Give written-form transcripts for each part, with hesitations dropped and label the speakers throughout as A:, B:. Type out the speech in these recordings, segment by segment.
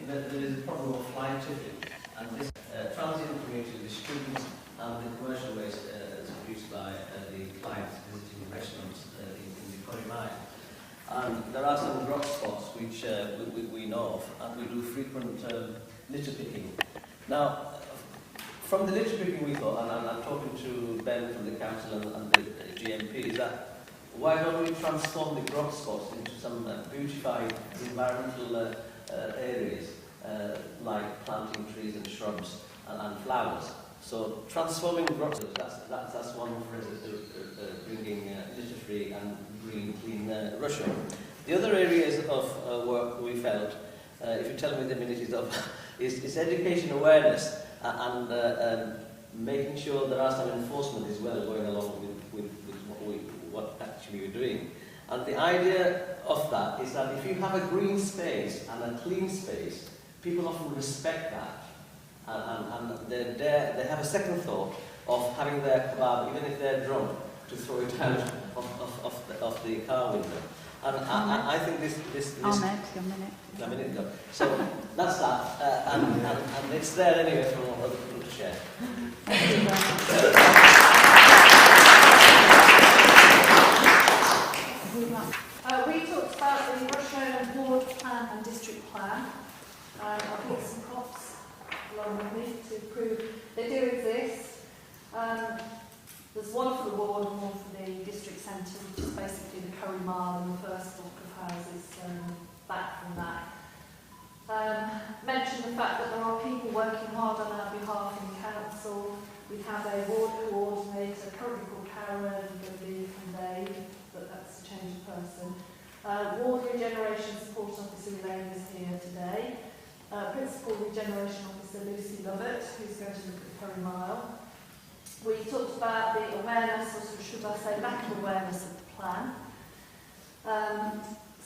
A: that there is a problem of fly tipping, and this transient community, the students and the commercial waste is produced by the clients visiting restaurants in the Curry Mine. And there are some drop spots which we know of, and we do frequent litter picking. Now, from the litter picking we thought, and I'm talking to Ben from the council and the GMP, is that why don't we transform the grog spots into some beautified environmental areas, like planting trees and shrubs and flowers. So transforming grog spots, that's one for bringing litter-free and green, clean Rusholme. The other areas of work we felt, if you tell me the minute is up, is education awareness and making sure there are some enforcement as well going along with what actually we're doing. And the idea of that is that if you have a green space and a clean space, people often respect that. And they have a second thought of having their kebab, even if they're drunk, to throw it out of the car window. And I think this
B: Ahmed, your minute.
A: A minute ago. So that's that, and it's there anyway for other people to share.
B: Thank you very much.
C: We talked about the Rusholme Ward Plan and District Plan. I've got some props along with me to prove they do exist. There's one for the ward and one for the district centre, which is basically the Curry Mile and the first block of houses back from that. Mention the fact that there are people working hard on our behalf in the council. We have a ward coordinator, currently called Karen, going to be from Dave, but that's a change of person. Ward Regeneration Support Officer Elaine is here today. Principal Regeneration Officer Lucy Lovett, who's going to look at the Curry Mile. We talked about the awareness, or should I say lack of awareness of the plan.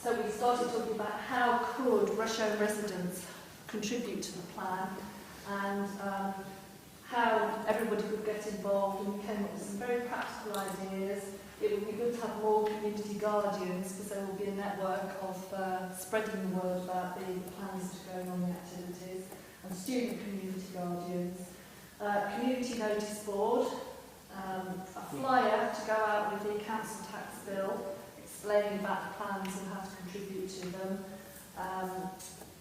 C: So we started talking about how could Rusholme residents contribute to the plan, and how everybody could get involved, and we came up with some very practical ideas. It would be good to have more community guardians, because there will be a network of spreading the word about the plans that are going on, the activities, and student community guardians. Community notice board, a flyer to go out with the council tax bill, explaining about the plans and how to contribute to them.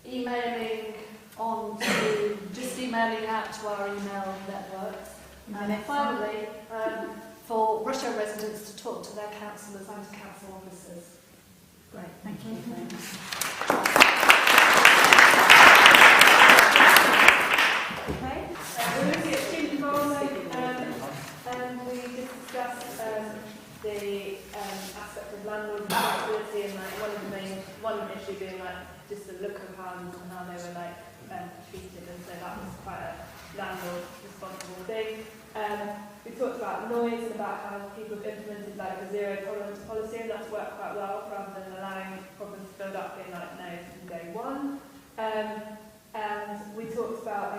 C: Emailing out to our email networks. And finally, for Rusholme residents to talk to their councillors and to council officers.
B: Great, thank you.
C: Okay. We're looking at student involvement, and we discussed the aspect of landlord responsibility, and one issue being just the look of houses and how they were treated, and so that was quite a landlord responsible thing. We talked about noise and about how people have implemented a zero tolerance policy, and that's worked quite well rather than allowing problems to build up in no from day one. And we talked about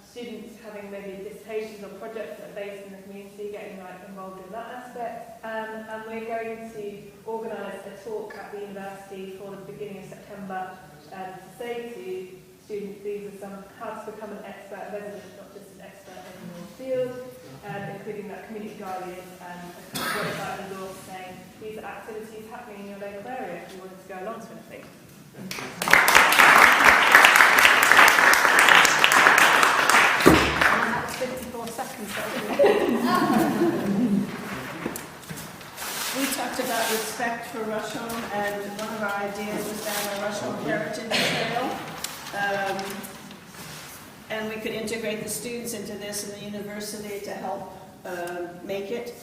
C: students having maybe dissertations or projects that are based in the community, getting involved in that aspect. And we're going to organise a talk at the university for the beginning of September to say to students these are some how to become an expert resident, not just an expert in your field, including that community guardian and a website and law saying these are activities happening in your local area if you wanted to go along to anything.
B: That's 54 seconds.
D: We talked about respect for Rusholme, and one of our ideas was to have a Rusholme Heritage Trail. And we could integrate the students into this in the university to help make it,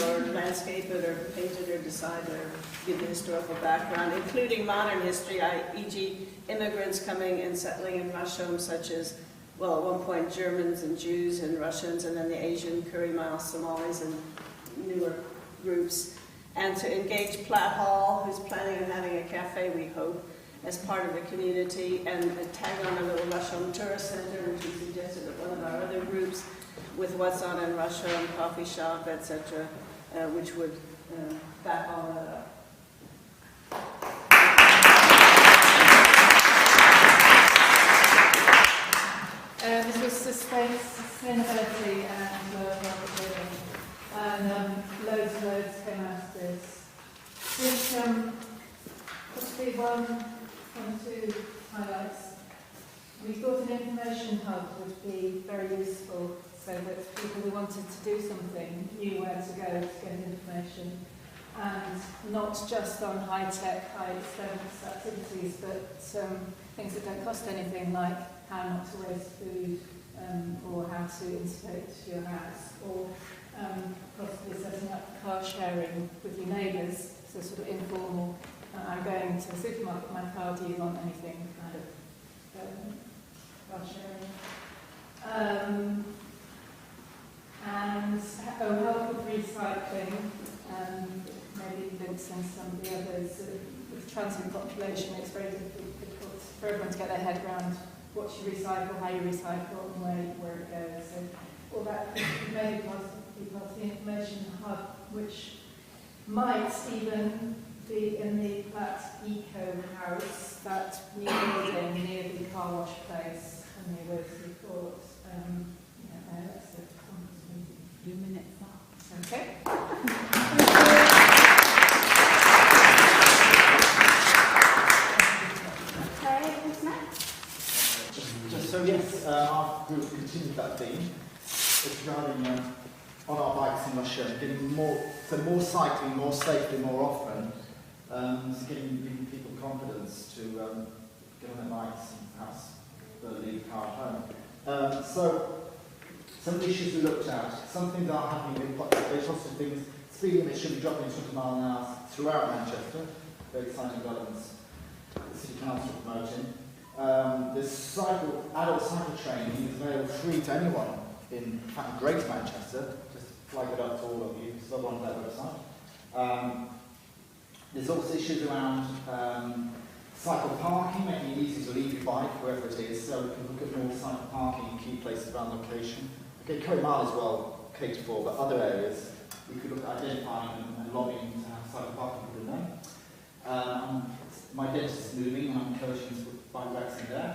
D: or landscape it, or paint it, or decide, or give the historical background, including modern history, e.g. immigrants coming and settling in Rusholme, such as, well, at one point Germans and Jews and Russians, and then the Asian Curry Mile Somalis and newer groups. And to engage Platt Hall, who's planning on having a cafe, we hope, as part of the community, and tag on a little Rusholme Tourist Center, which we suggested at one of our other groups, with what's on in Rusholme, coffee shop, etc., which would back all that up.
C: sustainability and lower market living. And loads came out of this. I think possibly one or two highlights. We thought an information hub would be very useful so that people who wanted to do something knew where to go to get information, and not just on high-tech, high-expense activities, but things that don't cost anything, like how not to waste food, or how to insulate your house, or possibly setting up car sharing with your neighbours, so sort of informal. I'm going to the supermarket, my car, do you want anything kind of car sharing? And help with recycling, maybe links in some of the others. With the transient population, it's very difficult for everyone to get their head around what you recycle, how you recycle, and where it goes. So all that could maybe be part of the information hub, which might even be in that eco house, that new building near the car wash place and near Wesley Court. That's a
B: few minutes up.
C: Okay.
B: Okay, who's next?
E: So yes, our group continued that theme. It's regarding on our bikes in Russia, getting more cycling, more safely, more often. So giving people confidence to get on their bikes and perhaps leave the car at home. So some of the issues we looked at, some things are happening, there's lots of things. Speed limits should be dropping 20 miles an hour throughout Manchester. Very exciting developments the City Council promoting. There's adult cycle training is available free to anyone in fact Greater Manchester. Just flag it up to all of you, so on their website. There's also issues around cycle parking, making it easy to leave your bike wherever it is, so we can look at more cycle parking in key places around location. Okay, Curry Mile is well catered for, but other areas we could look at identifying and lobbying to have cycle parking put in there. My dentist is moving and I'm encouraging bike racks in there.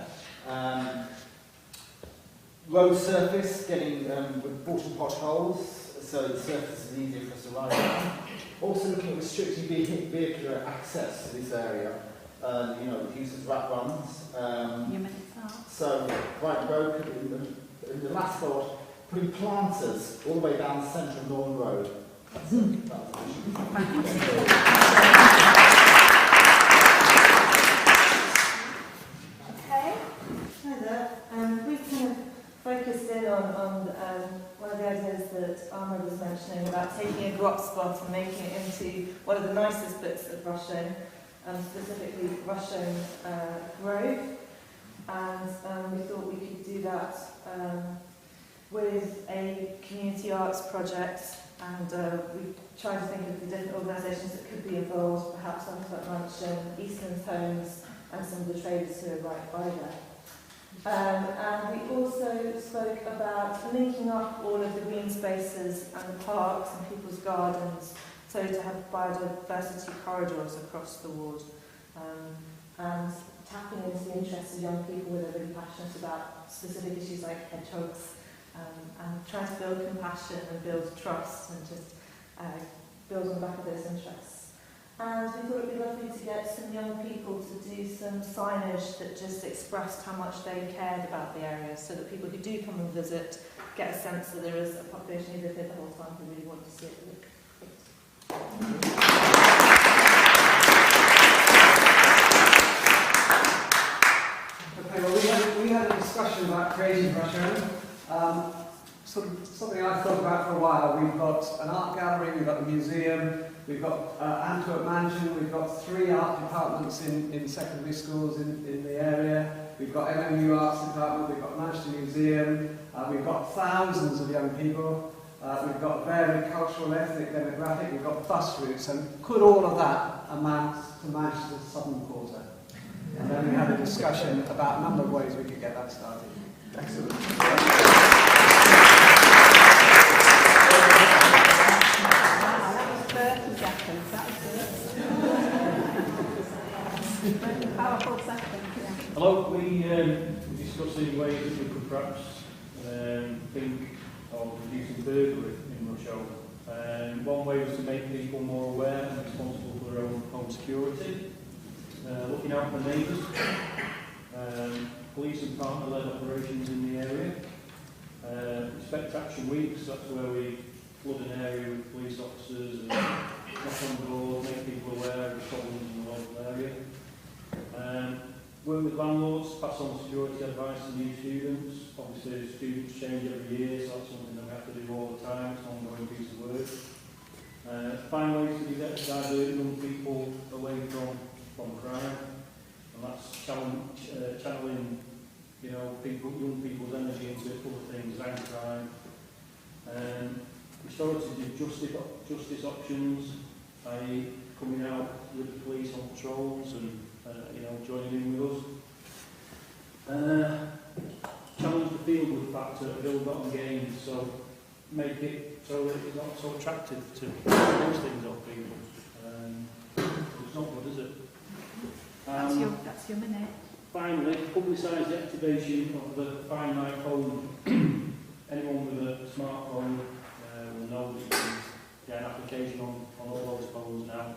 E: Road surface, getting with bottom potholes, so the surface is easier for us to ride on. Also looking at restricting vehicular access to this area, the use of rat runs. So, right road, in the last thought, putting planters all the way down the centre of Northern Road.
C: Okay.
F: Hi there. We've kind of focused in on one of the ideas that Armand was mentioning about taking a grot spot and making it into one of the nicest bits of Rusholme, specifically Rusholme Grove. And we thought we could do that with a community arts project, and we tried to think of the different organisations that could be involved, perhaps Sunset Mansion, Eastlands Homes, and some of the traders who are right by there. And we also spoke about linking up all of the green spaces and the parks and people's gardens, so to have biodiversity corridors across the ward, and tapping into the interests of young people that are really passionate about specific issues like hedgehogs, and trying to build compassion and build trust and just build on the back of those interests. And we thought it would be lovely to get some young people to do some signage that just expressed how much they cared about the area, so that people who do come and visit get a sense that there is a population who live here the whole time who really want to see it.
G: Okay, well we had a discussion about creating Rusholme. Sort of something I've thought about for a while. We've got an art gallery, we've got a museum, we've got Antwerp Mansion, we've got 3 art departments in secondary schools in the area, we've got MMU Arts Department, we've got Manchester Museum, we've got thousands of young people, we've got varied cultural, ethnic, demographic, we've got bus routes, and could all of that amount to Manchester's southern quarter? And then we had a discussion about a number of ways we could get that started. Excellent.
B: Powerful second, yeah.
H: Hello, we discussing ways that we could perhaps think of reducing burglary in Rusholme. One way was to make people more aware and responsible for their own home security, looking out for neighbours, police and partner-led operations in the area, respect action weeks, that's where we flood an area with police officers and knock on doors, make people aware of the problems in the local area. Work with landlords, pass on security advice to new students. Obviously, students change every year, so that's something that we have to do all the time. It's an ongoing piece of work. Find ways to divert young people away from crime, and that's channeling, young people's energy into other things than crime. Restorative justice options, i.e. coming out with the police on patrols and joining in with us. Challenge the feel-good factor of ill-gotten gains, so make it so that it's not so attractive to those things off people. It's not good, is it?
B: That's your minute.
H: Finally, publicise the activation of the Find My Phone. Anyone with a smartphone will know that you can get an application on all those phones now.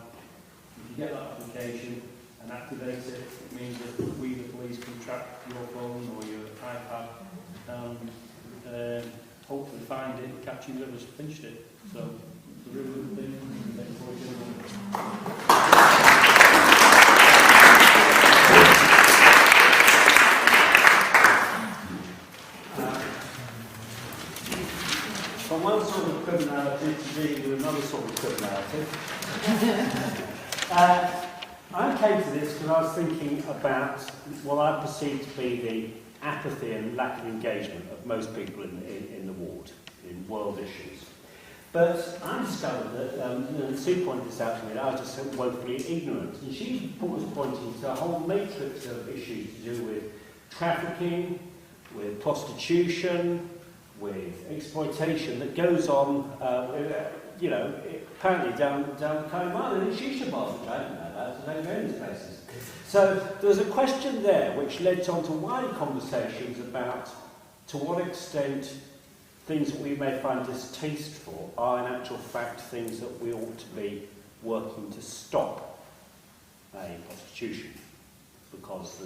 H: If you get that application and activate it, it means that we, the police, can track your phone or your iPad and hopefully find it and catch whoever's pinched it. So it's a really good thing. From one sort of criminality to dealing with another sort of criminality. I came to this because I was thinking about what I perceive to be the apathy and lack of engagement of most people in the ward, in world issues. But I discovered that, Sue pointed this out to me, that I was just so woefully ignorant. And she was pointing to a whole matrix of issues to do with trafficking, with prostitution, with exploitation that goes on, apparently down Curry Mile and in shisha bars, which I didn't know about, there's no various places. So there was a question there which led on to wider conversations about to what extent things that we may find distasteful are in actual fact things that we ought to be working to stop, prostitution, because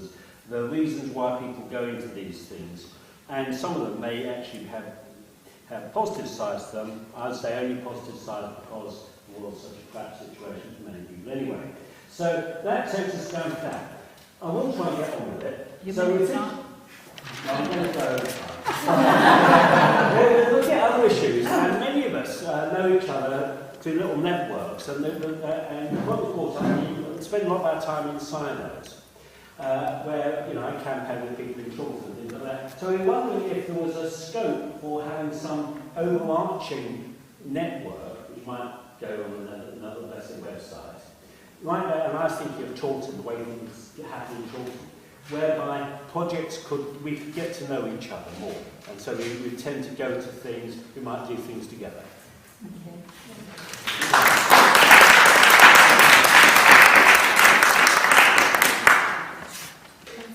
H: there are reasons why people go into these things. And some of them may actually have positive sides to them. I'd say only positive sides because the world's such a crap situation for many people anyway. So that takes us down to that. I will try and get on with it. I'm going to go. We'll look at other issues, and many of us know each other through little networks, and what of course, I spend a lot of our time in silos. Where I campaign with people in trouble and things like that. So we're wondering if there was a scope for having some overarching network, which might go on another website. Right there, and I was thinking of Taunton, the way things happen in Taunton, whereby we could get to know each other more, and so we tend to go to things, we might do things together.
B: Okay.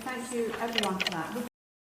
B: Thank you everyone for that.